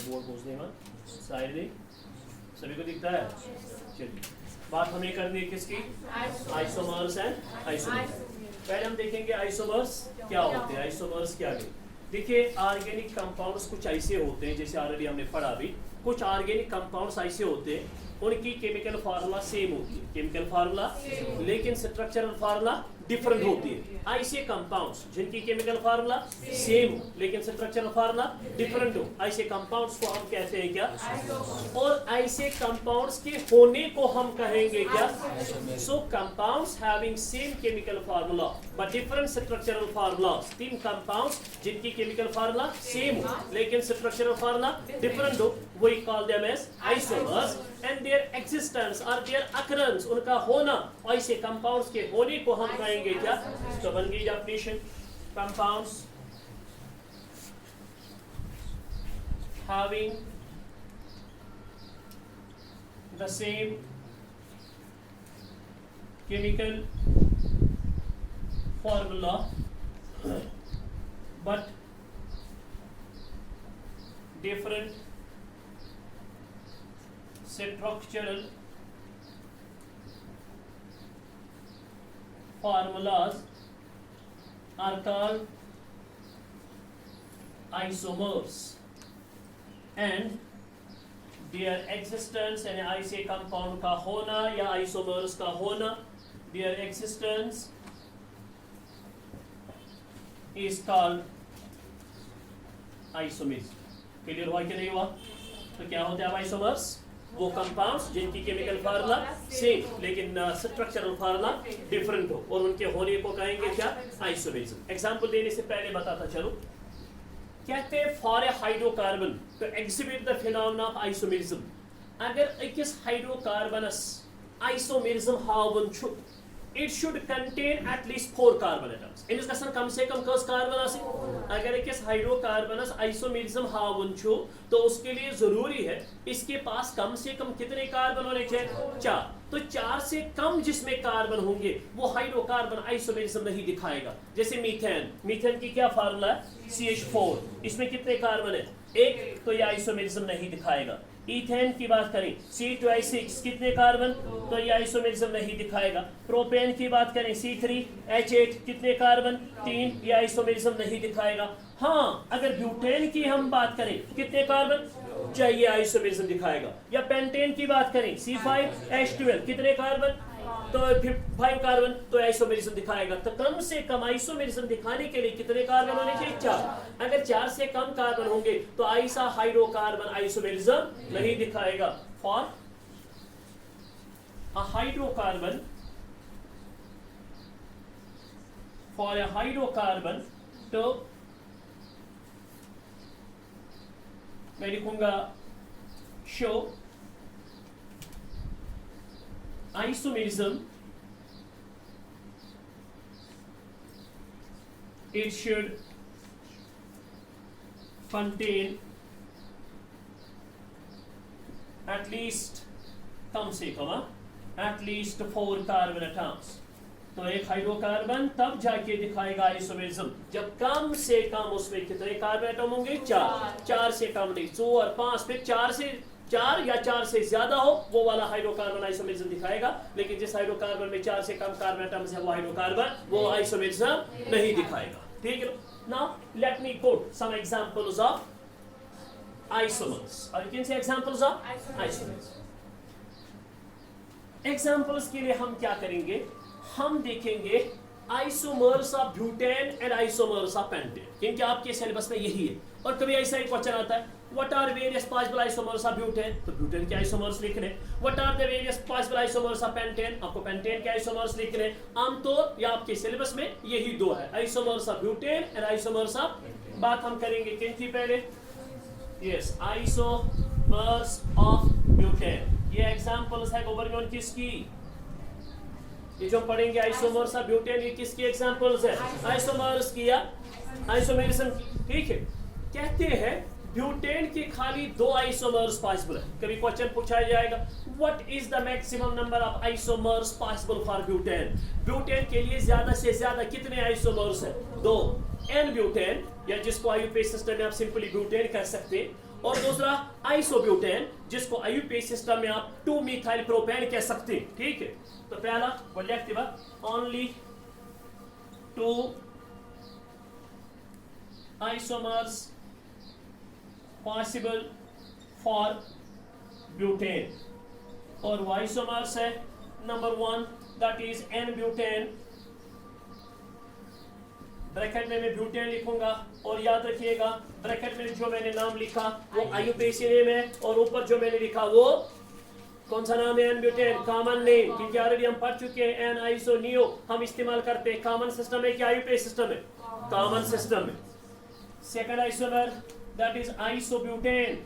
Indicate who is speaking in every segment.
Speaker 1: Board पोछने में side में सभी को दिखता है। चलिए बात हमें करनी है किसकी, आइसोमर्स एंड आइसोमर्स। पहले हम देखेंगे आइसोमर्स क्या होते हैं, आइसोमर्स क्या है। देखिए ऑर्गेनिक कंपाउंड्स कुछ ऐसे होते हैं, जैसे ऑलरेडी हमने पढ़ा भी, कुछ ऑर्गेनिक कंपाउंड्स ऐसे होते हैं उनकी केमिकल फार्मूला सेम होती है, केमिकल फार्मूला, लेकिन स्ट्रक्चरल फार्मूला डिफरेंट होती है। ऐसे कंपाउंड्स जिनकी केमिकल फार्मूला सेम हो लेकिन स्ट्रक्चरल फार्मूला डिफरेंट हो, ऐसे कंपाउंड्स को हम कहते हैं क्या, और ऐसे कंपाउंड्स के होने को हम कहेंगे क्या, so compounds having same chemical formula but different structural formulas. तीन कंपाउंड्स जिनकी केमिकल फार्मूला सेम हो लेकिन स्ट्रक्चरल फार्मूला डिफरेंट हो, we call them as isomers and their existence or their occurrence, उनका होना, ऐसे कंपाउंड्स के होने को हम कहेंगे क्या। तो बन गई definition, compounds having the same chemical formula but different structural formulas are called isomers and their existence, and ऐसे कंपाउंड का होना या आइसोमर्स का होना, their existence is called isomerism। Clear हुआ कि नहीं हुआ। तो क्या होते हैं आइसोमर्स, वो कंपाउंड्स जिनकी केमिकल फार्मूला सेम लेकिन स्ट्रक्चरल फार्मूला डिफरेंट हो, और उनके होने को कहेंगे क्या, आइसोमेरिज्म। एग्जांपल देने से पहले बताता चलो, कहते हैं for a hydrocarbon to exhibit the phenomena of isomerism. अगर अकिस हाइड्रोकार्बनस आइसोमेरिज्म हावन छु, it should contain at least 4 carbon atoms। इनमें गसन कम से कम कस कार्बन आसे। अगर एक हाइड्रोकार्बनस आइसोमेरिज्म हावन छु तो उसके लिए जरूरी है इसके पास कम से कम कितने कार्बन होने चाहिए, 4। तो 4 से कम जिसमें कार्बन होंगे वो हाइड्रोकार्बन आइसोमेरिज्म नहीं दिखाएगा। जैसे मीथेन, मीथेन की क्या फार्मूला है, CH4, इसमें कितने कार्बन है, 1, तो ये आइसोमेरिज्म नहीं दिखाएगा। इथेन की बात करें, C2H6 कितने कार्बन, तो ये आइसोमेरिज्म नहीं दिखाएगा। प्रोपेन की बात करें, C3H8 कितने कार्बन, 3, ये आइसोमेरिज्म नहीं दिखाएगा। हाँ, अगर ब्यूटेन की हम बात करें कितने कार्बन, चाहिए आइसोमेरिज्म दिखाएगा। या पेंटेन की बात करें, C5H12 कितने कार्बन, तो 5 कार्बन, तो आइसोमेरिज्म दिखाएगा। तो कम से कम आइसोमेरिज्म दिखाने के लिए कितने कार्बन होने चाहिए, 4। अगर 4 से कम कार्बन होंगे तो ऐसा हाइड्रोकार्बन आइसोमेरिज्म नहीं दिखाएगा। For a hydrocarbon, for a hydrocarbon, तो मैं लिखूंगा show isomerism, it should contain at least, कम से कम at least 4 कार्बन एटम्स। तो एक हाइड्रोकार्बन तब जाके दिखाएगा आइसोमेरिज्म जब कम से कम उसमें कितने कार्बन एटम होंगे, 4। 4 से कम नहीं, 2 और 5, फिर 4 या 4 से ज्यादा हो वो वाला हाइड्रोकार्बन आइसोमेरिज्म दिखाएगा। लेकिन जिस हाइड्रोकार्बन में 4 से कम कार्बन एटम्स है वो हाइड्रोकार्बन, वो आइसोमेरिज्म नहीं दिखाएगा। ठीक है। Now let me quote some examples of isomers, और you can say examples of isomers. Examples के लिए हम क्या करेंगे, हम देखेंगे isomers of butane and isomers of pentane, क्योंकि आपके सिलेबस में यही है। और कभी ऐसा एक क्वेश्चन आता है, what are various possible isomers of butane, तो ब्यूटेन के आइसोमर्स लिख रहे हैं। What are the various possible isomers of pentane, आपको पेंटेन के आइसोमर्स लिख रहे हैं। आमतौर या आपके सिलेबस में यही 2 है, isomers of butane and isomers of. बात हम करेंगे किनकी पहले, यस आइसोमर्स ऑफ ब्यूटेन। ये एग्जांपल्स है गोबरगोन किसकी, ये जो पढ़ेंगे आइसोमर्स ऑफ ब्यूटेन, ये किसकी एग्जांपल्स है, आइसोमर्स की या आइसोमेरिज्म की। ठीक है। कहते हैं ब्यूटेन के खाली 2 आइसोमर्स पॉसिबल है। कभी क्वेश्चन पूछा जाएगा, what is the maximum number of isomers possible for butane, butane के लिए ज्यादा से ज्यादा कितने आइसोमर्स है, 2। एन ब्यूटेन, या जिसको आईयूपीएसी सिस्टम में आप सिंपली ब्यूटेन कह सकते हैं, और दूसरा आइसोब्यूटेन, जिसको आईयूपीएसी सिस्टम में आप 2 मिथाइल प्रोपेन कह सकते हैं, ठीक है। तो पहला collective only 2 isomers possible for butane, और वो आइसोमर्स है number 1 that is an butane, bracket में मैं ब्यूटेन लिखूंगा और याद रखिएगा ब्रैकेट में जो मैंने नाम लिखा वो आईयूपीएसी नेम है, और ऊपर जो मैंने लिखा वो कौन सा नाम है, एन ब्यूटेन, कॉमन नेम, क्योंकि ऑलरेडी हम पढ़ चुके हैं एन आइसो नियो हम इस्तेमाल करते हैं। कॉमन सिस्टम है क्या आईयूपीएसी सिस्टम है, कॉमन सिस्टम है। Second isomer that is isobutane,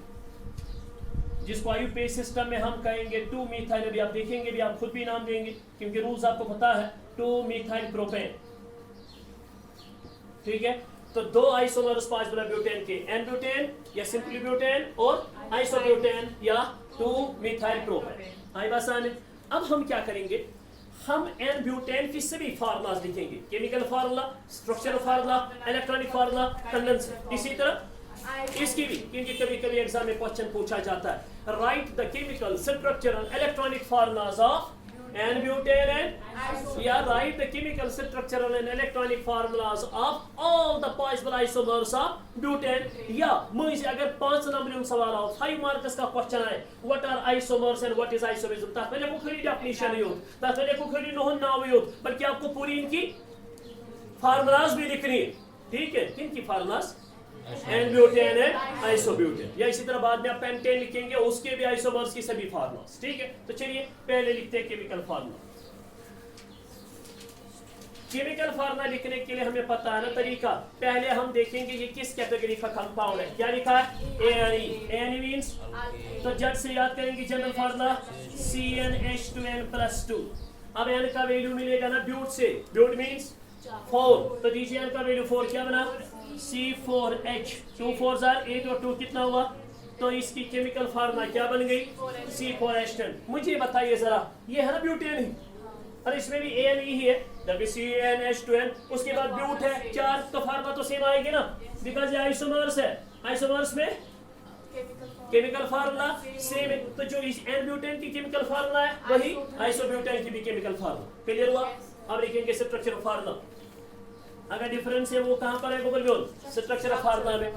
Speaker 1: जिसको आईयूपीएसी सिस्टम में हम कहेंगे 2 मिथाइल, अभी आप देखेंगे भी, आप खुद भी नाम देंगे क्योंकि रूल्स आपको पता है, 2 मिथाइल प्रोपेन, ठीक है। तो 2 आइसोमर्स पॉसिबल ब्यूटेन के, एन ब्यूटेन या सिंपली ब्यूटेन, और आइसोब्यूटेन या 2 मिथाइल प्रोपेन। आई बात समझ? अब हम क्या करेंगे, हम एन ब्यूटेन की सभी फार्मूलाज लिखेंगे, chemical formula, structural formula, electronic formula, condenser, इसी तरह इसकी भी, क्योंकि कभी कभी एग्जाम में क्वेश्चन पूछा जाता है, write the chemical structural electronic formulas of n butane and, या write the chemical structural and electronic formulas of all the possible isomers of butane. या मुझे अगर 5 नंबर सवाल आओ, 5 मार्क्स का क्वेश्चन आए, what are isomers and what is isomerism, तब मैंने को खरी डेफिनेशन ही हो, तब मैंने को खरी नोहन नाम ही हो, बल्कि आपको पूरी इनकी फार्मूलाज भी लिखनी है, ठीक है। किनकी formulas, n butane and isobutane, या इसी तरह बाद में आप पेंटेन लिखेंगे, उसके भी आइसोमर्स की सभी फार्मूलाज, ठीक है। तो चलिए पहले लिखते हैं केमिकल फार्मूला। केमिकल फार्मूला लिखने के लिए हमें पता है ना तरीका, पहले हम देखेंगे ये किस कैटेगरी का कंपाउंड है, क्या लिखा है, एन मींस, तो जट से याद करेंगे जनरल फार्मूला CnH2n+2। अब एन का वैल्यू मिलेगा ना ब्यूट से, ब्यूट मींस 4, तो दीजिए एन का वैल्यू 4, क्या बना C4H, 2 4 8 और 2 कितना हुआ, तो इसकी केमिकल फार्मूला क्या बन गई, C4H10। मुझे बताइए जरा, ये है ना ब्यूटेन ही, और इसमें भी ANE ही है, जब CnH2n, उसके बाद ब्यूट है 4, तो फार्मूला तो सेम आएगी ना, बिकॉज ये आइसोमर्स है, आइसोमर्स में केमिकल फार्मूला सेम है। तो जो इस एन ब्यूटेन की केमिकल फार्मूला है वही आइसोब्यूटेन की भी केमिकल फार्मूला। क्लियर हुआ? अब लिखेंगे स्ट्रक्चरल फार्मूला, अगर डिफरेंस है वो कहां पर है गूगल जोन, स्ट्रक्चरल फार्मूला में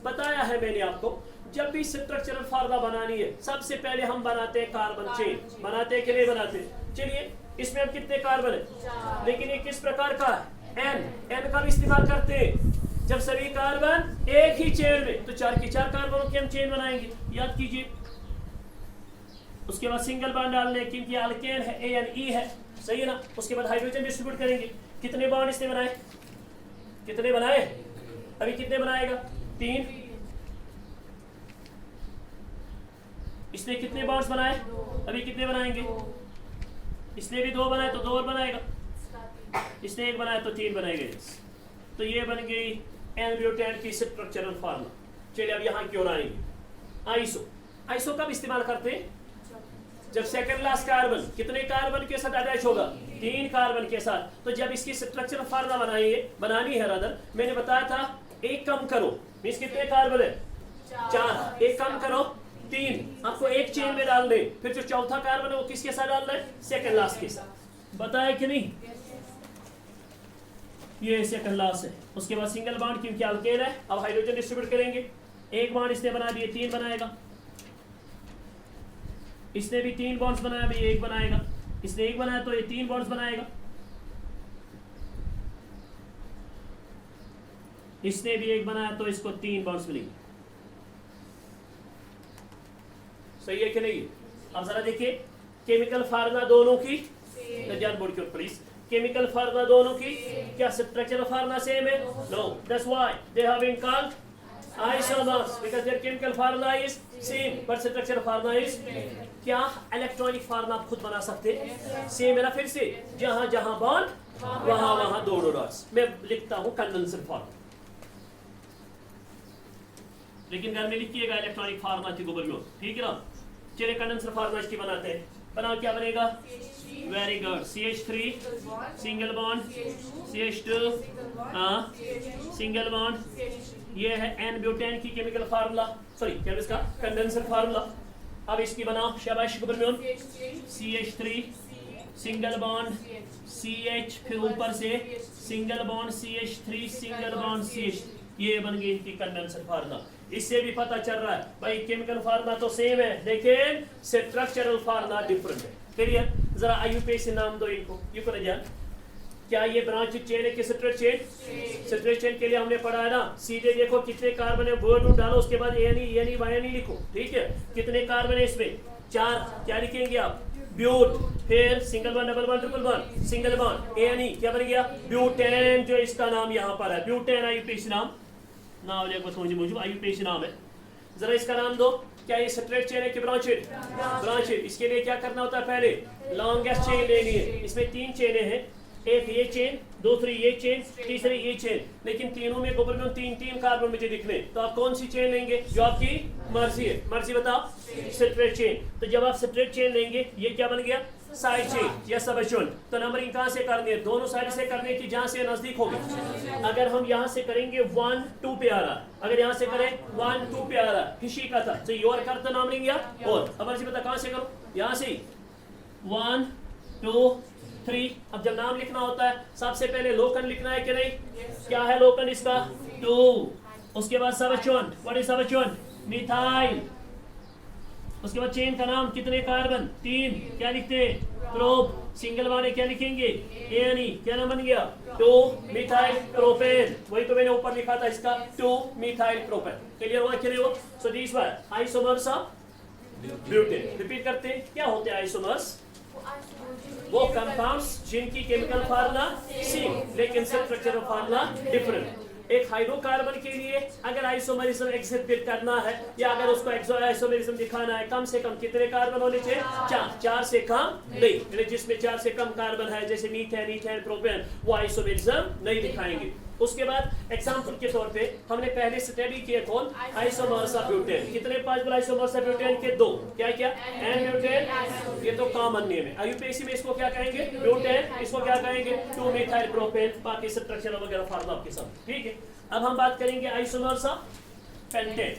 Speaker 1: बताया है मैंने आपको। जब भी स्ट्रक्चरल फार्मूला बनानी है सबसे पहले हम बनाते हैं कार्बन चेन, बनाते के लिए बनाते हैं। चलिए इसमें अब कितने कार्बन है, लेकिन ये किस प्रकार का है, एन का भी इस्तेमाल करते हैं जब सभी कार्बन एक ही चेन में, तो 4 की 4 कार्बनों की हम चेन बनाएंगे, याद कीजिए। उसके बाद सिंगल बॉन्ड डालने, क्योंकि अल्केन है, ANE है, सही है ना। उसके बाद हाइड्रोजन डिस्ट्रीब्यूट करेंगे, कितने बॉन्ड इसने बनाए, कितने बनाए, अभी कितने बनाएगा, 3। इसने कितने बॉन्ड्स बनाए, अभी कितने बनाएंगे, इसने भी 2 बनाए तो 2 और बनाएगा, इसने 1 बनाया तो 3 बनाएगा। तो ये बन गई एन ब्यूटेन की स्ट्रक्चरल फार्मूला। चलिए अब यहाँ की ओर आएंगे, आइसो। आइसो कब इस्तेमाल करते हैं, जब सेकंड लास्ट कार्बन कितने कार्बन के साथ अटैच होगा, 3 कार्बन के साथ। तो जब इसकी स्ट्रक्चरल फार्मूला बनानी है रादर, मैंने बताया था 1 कम करो, मींस कितने कार्बन है, 4, 1 कम करो 3, आपको एक चेन में डाल दे, फिर जो चौथा कार्बन है वो किसके साथ डालना है, सेकंड लास्ट के साथ। बताया कि नहीं, ये सेकंड लास्ट है। उसके बाद सिंगल बॉन्ड, क्योंकि अल्केन है, अब हाइड्रोजन डिस्ट्रीब्यूट करेंगे, 1 बॉन्ड इसने बना दिए, 3 बनाएगा, इसने भी 3 बॉन्ड्स बनाया, भी 1 बनाएगा, इसने 1 बनाया तो ये 3 बॉन्ड्स बनाएगा, इसने भी 1 बनाया तो इसको 3 बॉन्ड्स मिलेंगे। सही है कि नहीं? अब जरा देखिए केमिकल फार्मूला दोनों की, ध्यान बोर्ड के ऊपर प्लीज, केमिकल फार्मूला दोनों की क्या स्ट्रक्चरल फार्मूला सेम है, no, that's why they have been called isomers because their chemical formula is same but structural formula is। क्या इलेक्ट्रॉनिक फार्मूला आप खुद बना सकते हैं, सेम है ना। फिर से जहां जहां बॉन्ड वहां वहां 2 डॉट्स, मैं लिखता हूं कंडेंसर फार्मूला, लेकिन घर में लिखिएगा इलेक्ट्रॉनिक फार्मूला की गोबर में, ठीक है ना। चलिए कंडेंसर फार्मूला इसकी बनाते हैं। बनाओ क्या बनेगा, very good, CH3 single bond, CH2 single bond, ये है एन ब्यूटेन की केमिकल फार्मूला, सॉरी क्या है इसका कंडेंसर फार्मूला। अब इसकी बनाओ शाबाश गुबरमोन, CH3 सिंगल बॉन्ड CH, फिर ऊपर से single bond CH3 single bond CH, ये बन गई इनकी कंडेंसर फार्मूला। इससे भी पता चल रहा है भाई केमिकल फार्मूला तो सेम है लेकिन स्ट्रक्चरल फार्मूला डिफरेंट है। क्लियर? जरा IUPAC नाम दो इनको, ये कर जान, क्या ये ब्रांच चेन है कि स्ट्रेट चेन? स्ट्रेट चेन के लिए हमने पढ़ा है ना, सीधे देखो कितने कार्बन है, वर्ड डालो, उसके बाद एनी वाई लिखो, ठीक है? कितने कार्बन है इसमें? 4, क्या लिखेंगे आप? ब्यूट, फिर single bond double bond triple bond, single bond any, क्या बन गया? ब्यूटेन, जो इसका नाम यहाँ पर है ब्यूटेन। IUPAC नाम देखो समझ मुझे, IUPAC नाम है। जरा इसका नाम दो, क्या ये स्ट्रेट चेन है कि ब्रांचेड? ब्रांचेड। इसके लिए क्या करना होता है, पहले लॉन्गेस्ट चेन लेनी है। इसमें 3 चेनें हैं, एक ये चेन, दूसरी ये चेन, तीसरी ये चेन, लेकिन तीनों में गोबर में 3 कार्बन मुझे दिखने, तो आप कौन सी चेन लेंगे? जो आपकी मर्जी है, मर्जी बताओ। Straight chain. तो जब आप स्ट्रेट चेन लेंगे, ये क्या बन गया? साइड चेन या सबचुन। तो नंबरिंग कहां से करनी है? दोनों साइड से करने की, जहां से नजदीक होगी। अगर हम यहां से करेंगे 1 2 पे आ रहा, अगर यहां से करें 1 2 पे आ रहा, किसी का था तो योर करता नंबरिंग या और, अब मर्जी बता कहां से करो, यहां से 1 2 3। अब जब नाम लिखना होता है सबसे पहले लोकन लिखना है कि नहीं? क्या है लोकन इसका? 2। उसके बाद सबचुन, व्हाट इज सबचुन? मिथाइल। उसके बाद चेन का नाम, कितने कार्बन? 3, क्या लिखते हैं? प्रोप। सिंगल वाले क्या लिखेंगे? एनी, क्या नाम बन गया? 2 मिथाइल प्रोपेन। वही तो मैंने ऊपर लिखा था इसका, 2 मिथाइल प्रोपेन। क्लियर हुआ कि नहीं हुआ? So this one isomers of butane. Repeat करते हैं, क्या होते हैं आइसोमर्स? वो कंपाउंड्स जिनकी केमिकल फार्मूला सेम लेकिन स्ट्रक्चरल फार्मूला डिफरेंट। एक हाइड्रोकार्बन के लिए अगर आइसोमरिज्म एग्जिबिट करना है या अगर उसको आइसोमरिज्म दिखाना है, कम से कम कितने कार्बन होने चाहिए? 4 से कम नहीं। जिसमें 4 से कम कार्बन है जैसे मीथेन, ईथेन, प्रोपेन, वो आइसोमरिज्म नहीं दिखाएंगे। उसके बाद एग्जांपल के तौर पे हमने पहले स्टडी किए कौन? Isomers of butane. कितने पॉसिबल आइसोमर्स ऑफ ब्यूटेन के? 2। क्या क्या? एन ब्यूटेन, ये तो कॉमन नेम है। IUPAC में इसको क्या कहेंगे? ब्यूटेन। इसको क्या कहेंगे? 2 मिथाइल प्रोपेन। बाकी स्ट्रक्चर वगैरह फार्मूला आपके साथ, ठीक है? अब हम बात करेंगे आइसोमर्स ऑफ पेंटेन।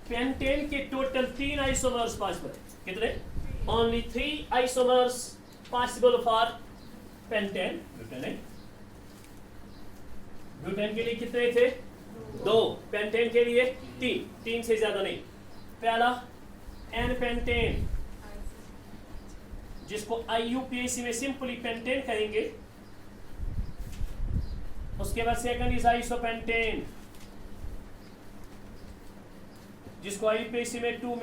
Speaker 1: पेंटेन के टोटल 3 आइसोमर्स पॉसिबल है। कितने? Only 3 isomers possible for pentane. Butane के लिए कितने थे? 2। पेंटेन के लिए 3 से ज्यादा नहीं। पहला एन पेंटेन, जिसको IUPAC में सिंपली पेंटेन कहेंगे। उसके बाद सेकंड इज आइसोपेंटेन, जिसको IUPAC में 2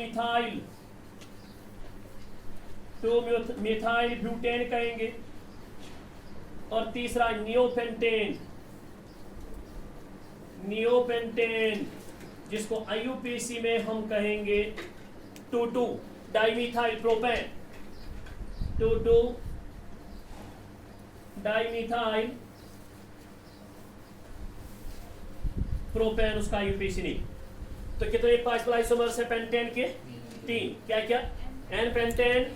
Speaker 1: मिथाइल ब्यूटेन कहेंगे। और तीसरा नियोपेंटेन, जिसको IUPAC में हम कहेंगे 2 डाइमिथाइल प्रोपेन, 2 डाइमिथाइल प्रोपेन, उसका IUPAC नहीं। तो कितने पॉसिबल आइसोमर्स है पेंटेन के? 3। क्या क्या? N pentane,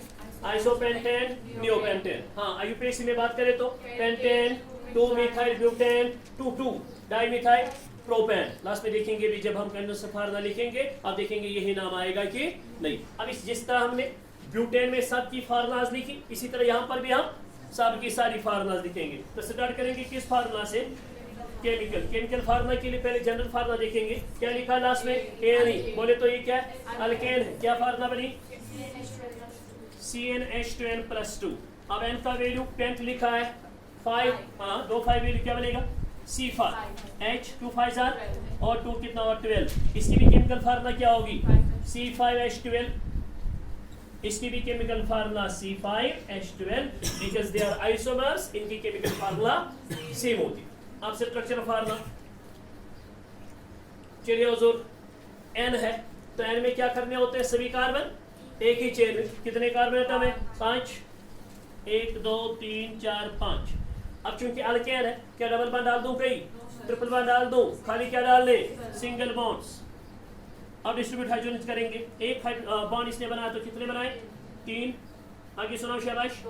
Speaker 1: isopentane, neopentane. हाँ, IUPAC में बात करें तो pentane, 2 methyl butane, 2 dimethyl propane. Last में देखेंगे भी जब हम कंडेंसर फार्मूला लिखेंगे, अब देखेंगे यही नाम आएगा कि नहीं। अब जिस तरह हमने ब्यूटेन में सब की फार्मूलाज लिखी, इसी तरह यहाँ पर भी हम सब की सारी फार्मूलाज लिखेंगे। तो स्टार्ट करेंगे किस फार्मूला से? केमिकल फार्मूला के लिए पहले जनरल फार्मूला देखेंगे। क्या लिखा लास्ट में? एनी। बोले तो ये क्या है? अल्केन है। क्या फार्मूला बनी? CnH2n+2। अब n का वैल्यू पेंट लिखा है 5, 2 5 वैल्यू क्या बनेगा? C5H 2 5 और 2 कितना हुआ? 12। इसकी भी केमिकल फार्मूला क्या होगी? C5H12। इसकी भी chemical formula C5H12 because they are isomers. इनकी केमिकल फार्मूला सेम होती है। अब स्ट्रक्चर फार्मूला चलिए हुजूर, N है तो N में क्या करने होते हैं? सभी कार्बन एक ही चेन में। कितने कार्बन एटम है? 5। 1 2 3 4 5। अब चूंकि अल्केन है, क्या डबल बॉन्ड डाल दूं, कई ट्रिपल बॉन्ड डाल दूं, खाली क्या डाल ले, सिंगल बॉन्ड्स। अब डिस्ट्रीब्यूट हाइड्रोजन करेंगे, एक बॉन्ड इसने बनाया तो कितने बनाए, 3। आगे सुनाओ शाबाश,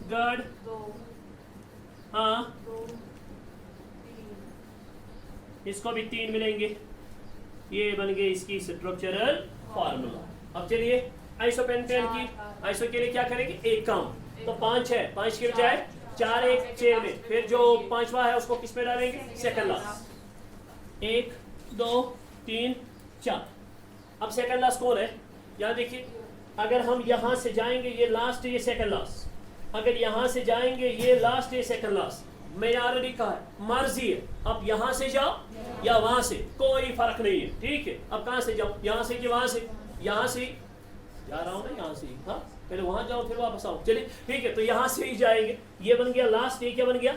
Speaker 1: गुड, हाँ इसको भी 3 मिलेंगे, ये बन गए इसकी स्ट्रक्चरल फार्मूला। अब चलिए आइसोपेंटेन की, आइसो के लिए क्या करेंगे, एक काम, तो 5 है, 5 के बजाय 4 एक 6 में, फिर जो 5वां है उसको किस में डालेंगे, सेकंड लास्ट, 1 2 3 4। अब सेकंड लास्ट कौन है, यहाँ देखिए, अगर हम यहाँ से जाएंगे ये लास्ट, ये सेकंड लास्ट, अगर यहाँ से जाएंगे ये लास्ट, ये सेकंड लास्ट, मैंने ऑलरेडी कहा है मर्जी है, अब यहाँ से जाओ या वहां से, कोई फर्क नहीं है, ठीक है। अब कहां से जाओ, यहाँ से कि वहां से, यहाँ से जा रहा हूं ना, यहाँ से, हाँ पहले वहां जाओ फिर वापस आओ, चलिए ठीक है, तो यहाँ से ही जाएंगे, ये बन गया लास्ट, ये क्या बन गया,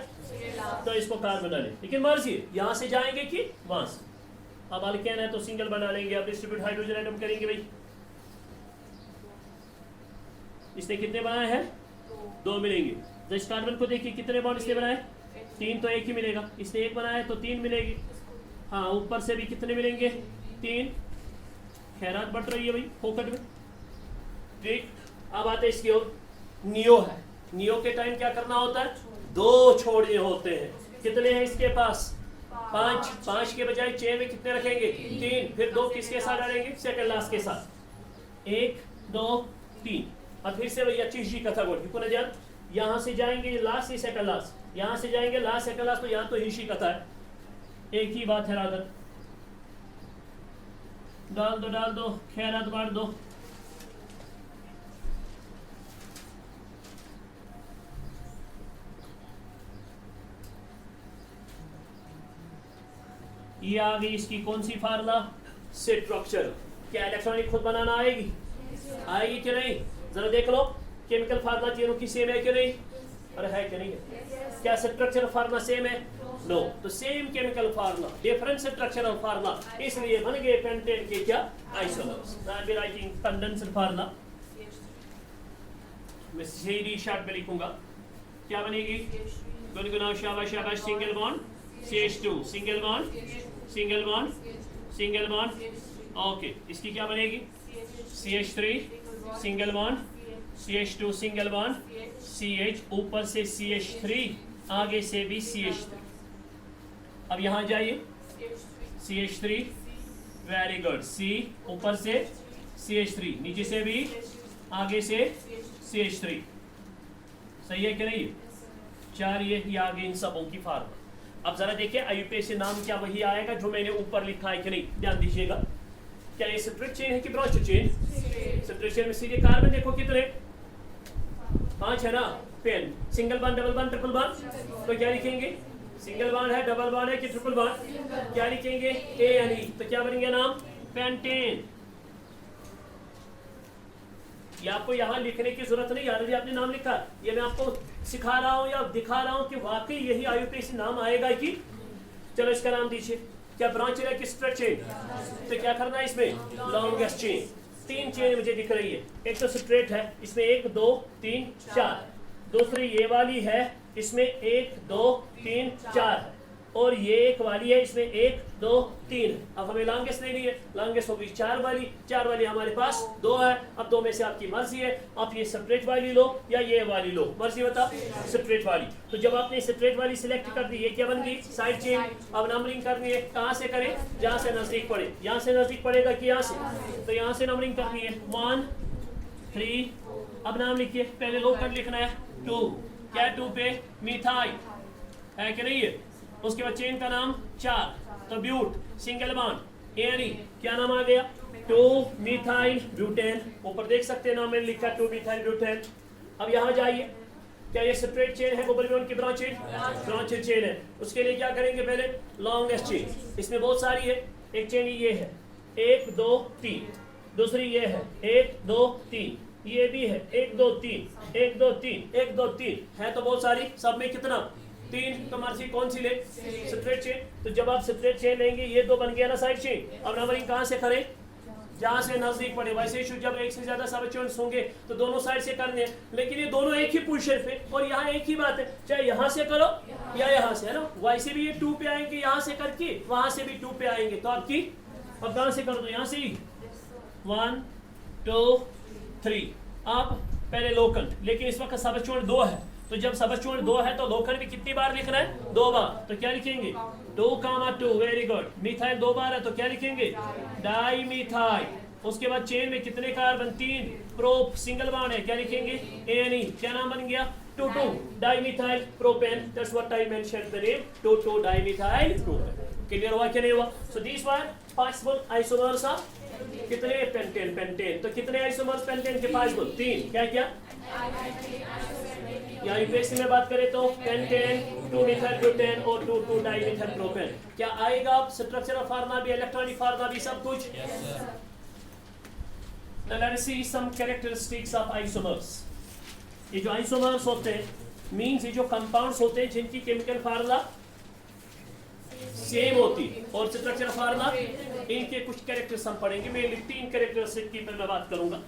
Speaker 1: तो इसको कार्बन बना ले, लेकिन मर्जी है यहाँ से जाएंगे कि वहां से। अब अल्केन है तो सिंगल बना लेंगे। अब डिस्ट्रीब्यूट हाइड्रोजन एटम करेंगे भाई, इसने कितने बनाए हैं, 2 मिलेंगे। तो इस कार्बन को देखिए कितने बॉन्ड इसने बनाए, 3, तो 1 ही मिलेगा, इसने 1 बनाया है तो 3 मिलेगी, हाँ ऊपर से भी कितने मिलेंगे, 3। खैरात बढ़ रही है भाई फोकट में, ठीक। अब आते इसकी ओर, नियो है, नियो के टाइम क्या करना होता है, 2 छोड़ने होते हैं, कितने हैं इसके पास, 5, 5 के बजाय 6 में कितने रखेंगे, 3, फिर 2 किसके साथ डालेंगे, सेकंड लास्ट के साथ, 1 2 3। अब फिर से भैया चीज कथा बोल क्यों जान, यहाँ से जाएंगे लास्ट से सेकंड लास्ट, यहाँ से जाएंगे लास्ट सेकंड लास्ट, तो यहाँ तो हिशी कथा है, एक ही बात है राधर, डाल दो खैरात बांट दो। ये आ गई इसकी कौन सी फार्मूला, स्ट्रक्चर। क्या इलेक्ट्रॉनिक खुद बनाना आएगी, आएगी कि नहीं, जरा देख लो केमिकल फार्मूला तीनों की सेम है कि नहीं, अरे है कि नहीं है, क्या स्ट्रक्चर फार्मूला सेम है, नो, तो same chemical formula different structural formula, इसलिए बन गए पेंटेन के क्या, isomers. Now I be writing condensed formula, मैं सीधी शॉर्ट में लिखूंगा, क्या बनेगी, गुनगुनाओ शाबाश शाबाश, single bond CH2, single bond single bond single bond, okay, इसकी क्या बनेगी, CH3 single bond, CH2 single bond, CH, ऊपर से CH3, आगे से भी CH3। अब यहाँ जाइए, CH3, वेरी गुड, C ऊपर से CH3, नीचे से भी, आगे से CH3, सही है कि नहीं, 4 ये आ गए इन सबों की फार्मूला। अब जरा देखिए IUPAC नाम क्या वही आएगा जो मैंने ऊपर लिखा है कि नहीं, ध्यान दीजिएगा, क्या ये स्ट्रेट चेन है कि ब्रांच चेन, स्ट्रेट चेन में सीधे कार्बन देखो कितने, 5 है ना, पेन, single bond double bond triple bond, तो क्या लिखेंगे, सिंगल बॉन्ड है, डबल बॉन्ड है कि ट्रिपल बॉन्ड, क्या लिखेंगे, A यानी, तो क्या बनेंगे नाम, पेंटेन। ये आपको यहाँ लिखने की जरूरत नहीं, ऑलरेडी आपने नाम लिखा, ये मैं आपको सिखा रहा हूँ या दिखा रहा हूँ कि वाकई यही IUPAC नाम आएगा कि, चलो इसका नाम दीजिए, क्या ब्रांच है कि स्ट्रेट चेन, तो क्या करना है इसमें, लॉन्गेस्ट चेन, 3 चेन मुझे दिख रही है, एक तो स्ट्रेट है, इसमें 1 2 3 4, दूसरी ये वाली है, इसमें 1 2 3 4 है, और ये एक वाली है, इसमें 1 2 3। अब हमें लॉन्गेस्ट लेनी है, लॉन्गेस्ट होगी 4 वाली, 4 वाली हमारे पास 2 है। अब 2 में से आपकी मर्जी है, आप ये स्ट्रेट वाली लो या ये वाली लो, मर्जी बता, स्ट्रेट वाली। तो जब आपने स्ट्रेट वाली सिलेक्ट कर दी, ये क्या बन गई, साइड चेन। अब नंबरिंग करनी है, कहाँ से करें, जहाँ से नजदीक पड़े, यहाँ से नजदीक पड़ेगा कि यहाँ से, तो यहाँ से नंबरिंग करनी है, 1 3। अब नाम लिखिए, पहले लो कर लिखना है 2, क्या 2 पे मिथाइल है कि नहीं है, उसके बाद चेन का नाम 4, तो ब्यूट सिंगल बॉन्ड एनी, क्या नाम आ गया, 2 मिथाइल ब्यूटेन, ऊपर देख सकते हैं नाम मैंने लिखा 2 मिथाइल ब्यूटेन। अब यहाँ जाइए, क्या ये स्ट्रेट चेन है, कोबल्बियन की ब्रांच चेन है, उसके लिए क्या करेंगे, पहले लॉन्गेस्ट चेन, इसमें बहुत सारी है, एक चेन ये है 1 2 3, दूसरी ये है 1 2 3, ये भी है 1 2 3 1 2 3 1 2 3, है तो बहुत सारी, सब में कितना 3, तो मर्जी कौन सी ले, स्ट्रेट चेन। तो जब आप स्ट्रेट चेन लेंगे, ये 2 बन गया ना साइड चेन। अब नंबरिंग कहाँ से करें, जहाँ से नजदीक पड़े। वैसे ही जब एक से ज्यादा सबस्टिट्यूएंट्स होंगे तो दोनों साइड से करने हैं, लेकिन ये दोनों एक ही पोजीशन पे, और यहाँ एक ही बात है, चाहे यहाँ से करो या यहाँ से, है ना। वैसे भी ये 2 पे आएंगे, यहाँ से करके वहां से भी 2 पे आएंगे। तो आपकी अब कहाँ से कर दो, यहाँ से ही 1 2 3। आप पहले लोकन, लेकिन इस वक्त सबस्टिट्यूएंट 2 है, तो जब सबस्टिट्यूएंट 2 है तो लोकन भी कितनी बार लिखना है, 2 बार। तो क्या लिखेंगे 2, वेरी गुड। मिथाइल 2 बार है तो क्या लिखेंगे, डाई मिथाइल। उसके बाद चेन में कितने कार्बन, 3, प्रोप सिंगल बॉन्ड है, क्या लिखेंगे एनी। क्या नाम बन गया, 2 di methyl propane. That's what I mentioned the name, 2 di methyl propane. Clear हुआ क्या नहीं हुआ? So this one possible isomers of कितने, पेंटेन। तो कितने आइसोमर्स पेंटेन के पॉसिबल, 3। क्या या यूपीएससी में बात करें तो पेंटेन, 2 मिथाइल ब्यूटेन और 2 डाई मिथाइल प्रोपेन। क्या आएगा आप स्ट्रक्चरल फार्मूला भी, इलेक्ट्रॉनिक फार्मूला भी, सब कुछ? Now let us see some characteristics of isomers. ये जो आइसोमर्स होते हैं मींस ये जो कंपाउंड्स होते हैं जिनकी केमिकल फार्मूला सेम होती है और स्ट्रक्चरल फार्मूला, इनके कुछ कैरेक्टर्स हम पढ़ेंगे। मैं 3 कैरेक्टरिस्टिक की मैं बात करूंगा।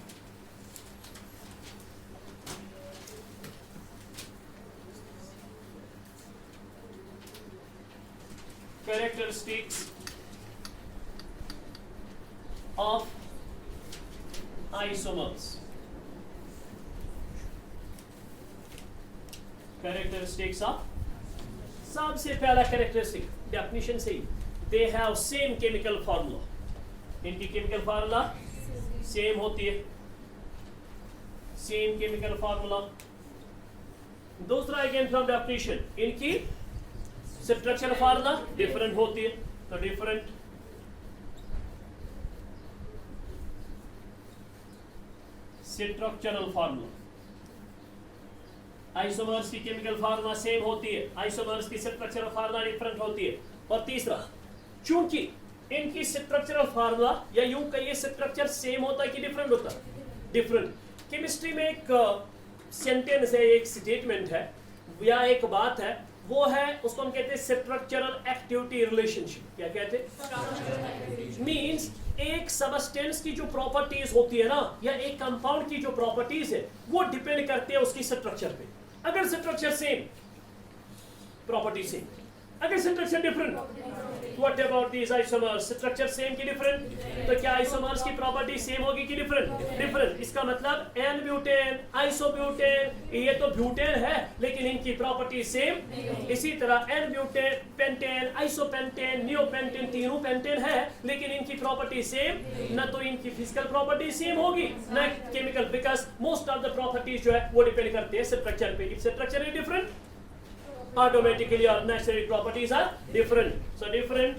Speaker 1: Characteristics of isomers. Characteristics of, सबसे पहला कैरेक्टरिस्टिक डेफिनेशन से ही, they have same chemical formula. इनकी केमिकल फार्मूला सेम होती है, सेम केमिकल फार्मूला। दूसरा अगेन फ्रॉम डेफिनेशन, इनकी स्ट्रक्चरल फार्मूला डिफरेंट होती है। तो डिफरेंट स्ट्रक्चरल फार्मूला, आइसोमर्स की केमिकल फार्मूला सेम होती है, आइसोमर्स की स्ट्रक्चरल फार्मूला डिफरेंट होती है। और तीसरा, चूंकि इनकी स्ट्रक्चरल फार्मूला या यूं कहिए स्ट्रक्चर सेम होता है कि डिफरेंट होता है, डिफरेंट। केमिस्ट्री में एक सेंटेंस है, एक स्टेटमेंट है या एक बात है, वो है, उसको हम कहते हैं स्ट्रक्चरल एक्टिविटी रिलेशनशिप। क्या कहते हैं? मींस एक सबस्टेंस की जो प्रॉपर्टीज होती है ना, या एक कंपाउंड की जो प्रॉपर्टीज है, वो डिपेंड करते हैं उसकी स्ट्रक्चर पे। अगर स्ट्रक्चर सेम, प्रॉपर्टी सेम। अगर structure different, what about these isomers? Structure same की डिफरेंट, तो क्या आइसोमर्स की प्रॉपर्टी सेम होगी कि डिफरेंट? डिफरेंट। इसका मतलब एन ब्यूटेन, आइसोब्यूटेन, ये तो ब्यूटेन है लेकिन इनकी प्रॉपर्टी सेम। इसी तरह n butane, pentane, isopentane, neopentane, तीनों पेंटेन है लेकिन इनकी प्रॉपर्टी सेम। न तो इनकी फिजिकल प्रॉपर्टी सेम होगी न chemical, because most of the properties जो है वो डिपेंड करते हैं स्ट्रक्चर पे। If structure is different, automatically our necessary properties are different. So different